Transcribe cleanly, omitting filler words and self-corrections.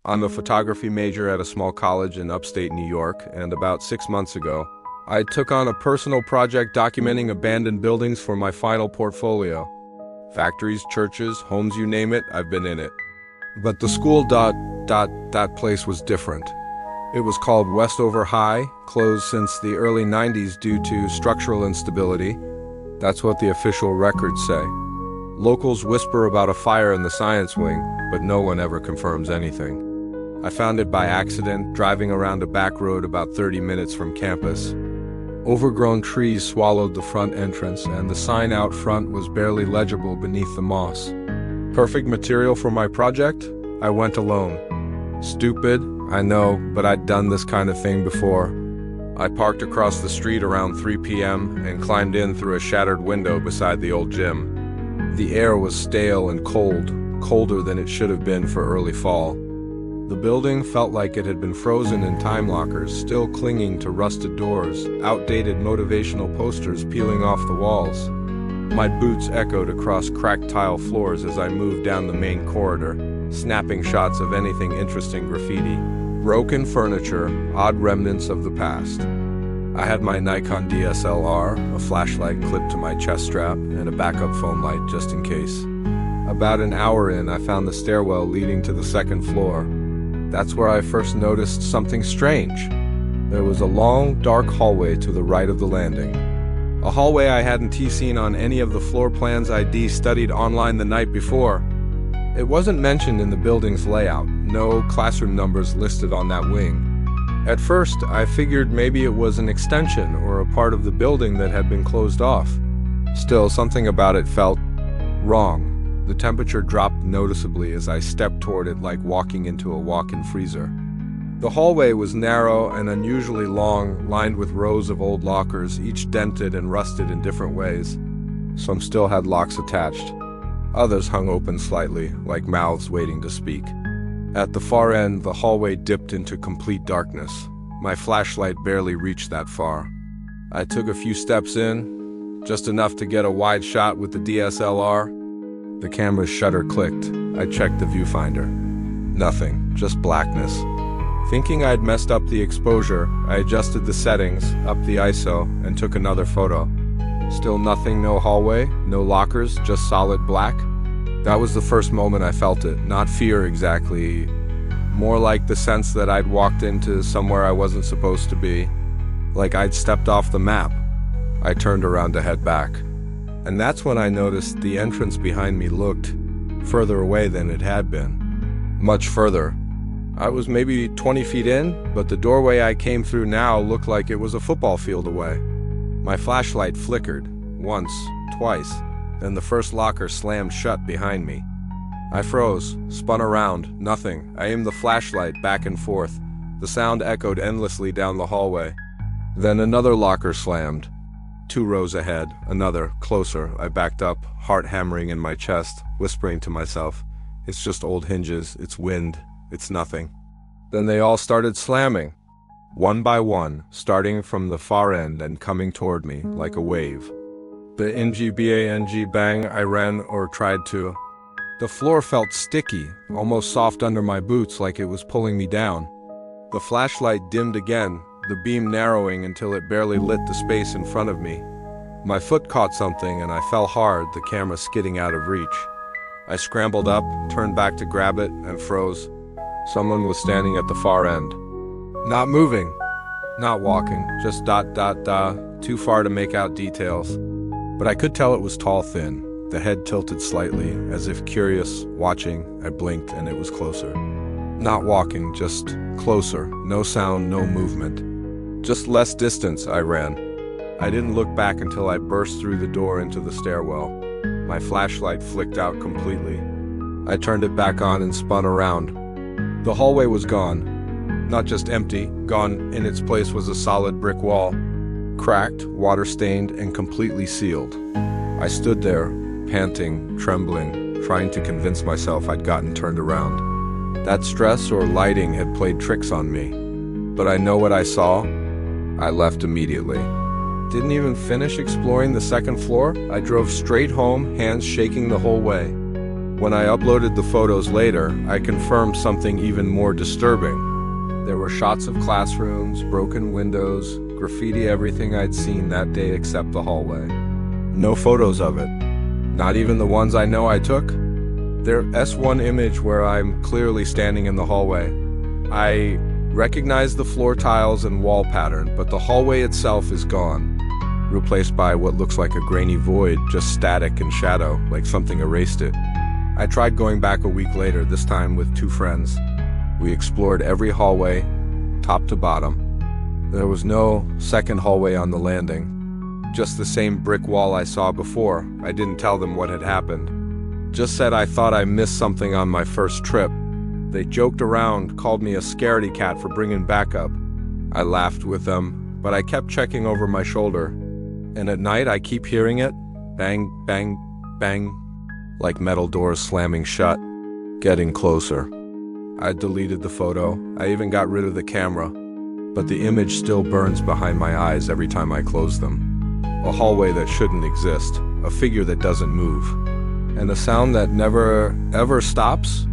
I'm a photography major at a small college in upstate New York, and about 6 months ago, I took on a personal project documenting abandoned buildings for my final portfolio. Factories, churches, homes, you name it, I've been in it. But the school that place was different. It was called Westover High, closed since the early 90s due to structural instability. That's what the official records say. Locals whisper about a fire in the science wing, but no one ever confirms anything. I found it by accident, driving around a back road about 30 minutes from campus. Overgrown trees swallowed the front entrance, and the sign out front was barely legible beneath the moss. Perfect material for my project? I went alone. Stupid, I know, but I'd done this kind of thing before. I parked across the street around 3 p.m. and climbed in through a shattered window beside the old gym. The air was stale and cold, colder than it should have been for early fall. The building felt like it had been frozen in time lockers, still clinging to rusted doors, outdated motivational posters peeling off the walls. My boots echoed across cracked tile floors as I moved down the main corridor, snapping shots of anything interesting graffiti. Broken furniture, odd remnants of the past. I had my Nikon DSLR, a flashlight clipped to my chest strap, and a backup phone light just in case. About an hour in, I found the stairwell leading to the second floor. That's where I first noticed something strange. There was a long, dark hallway to the right of the landing. A hallway I hadn't seen on any of the floor plans I'd studied online the night before. It wasn't mentioned in the building's layout, no classroom numbers listed on that wing. At first, I figured maybe it was an extension or a part of the building that had been closed off. Still, something about it felt wrong. The temperature dropped noticeably as I stepped toward it like walking into a walk-in freezer. The hallway was narrow and unusually long, lined with rows of old lockers, each dented and rusted in different ways. Some still had locks attached. Others hung open slightly, like mouths waiting to speak. At the far end, the hallway dipped into complete darkness. My flashlight barely reached that far. I took a few steps in, just enough to get a wide shot with the DSLR. The camera's shutter clicked. I checked the viewfinder. Nothing, just blackness. Thinking I'd messed up the exposure, I adjusted the settings, upped the ISO, and took another photo. Still nothing, no hallway, no lockers, just solid black. That was the first moment I felt it, not fear exactly, more like the sense that I'd walked into somewhere I wasn't supposed to be, like I'd stepped off the map. I turned around to head back. And that's when I noticed the entrance behind me looked further away than it had been. Much further. I was maybe 20 feet in, but the doorway I came through now looked like it was a football field away. My flashlight flickered, once, twice, then the first locker slammed shut behind me. I froze, spun around, nothing. I aimed the flashlight back and forth. The sound echoed endlessly down the hallway. Then another locker slammed. 2 rows ahead, another, closer. I backed up, heart hammering in my chest, whispering to myself, it's just old hinges, it's wind, it's nothing. Then they all started slamming, one by one, starting from the far end and coming toward me like a wave. The NG bang, I ran or tried to. The floor felt sticky, almost soft under my boots like it was pulling me down. The flashlight dimmed again, the beam narrowing until it barely lit the space in front of me. My foot caught something and I fell hard, the camera skidding out of reach. I scrambled up, turned back to grab it, and froze. Someone was standing at the far end. Not moving, not walking, just too far to make out details. But I could tell it was tall, thin, the head tilted slightly, as if curious, watching. I blinked and it was closer. Not walking, just closer, no sound, no movement. Just less distance, I ran. I didn't look back until I burst through the door into the stairwell. My flashlight flicked out completely. I turned it back on and spun around. The hallway was gone. Not just empty, gone. In its place was a solid brick wall. Cracked, water-stained, and completely sealed. I stood there, panting, trembling, trying to convince myself I'd gotten turned around. That stress or lighting had played tricks on me. But I know what I saw. I left immediately. Didn't even finish exploring the second floor. I drove straight home, hands shaking the whole way. When I uploaded the photos later, I confirmed something even more disturbing. There were shots of classrooms, broken windows, graffiti, everything I'd seen that day except the hallway. No photos of it. Not even the ones I know I took. There's one image where I'm clearly standing in the hallway. I recognize the floor tiles and wall pattern, but the hallway itself is gone, replaced by what looks like a grainy void, just static and shadow, like something erased it. I tried going back a week later, this time with 2 friends. We explored every hallway, top to bottom. There was no second hallway on the landing, just the same brick wall I saw before. I didn't tell them what had happened. Just said I thought I missed something on my first trip. They joked around, called me a scaredy cat for bringing backup. I laughed with them, but I kept checking over my shoulder. And at night I keep hearing it, bang, bang, bang, like metal doors slamming shut, getting closer. I deleted the photo. I even got rid of the camera, but the image still burns behind my eyes every time I close them. A hallway that shouldn't exist, a figure that doesn't move, and a sound that never, ever stops.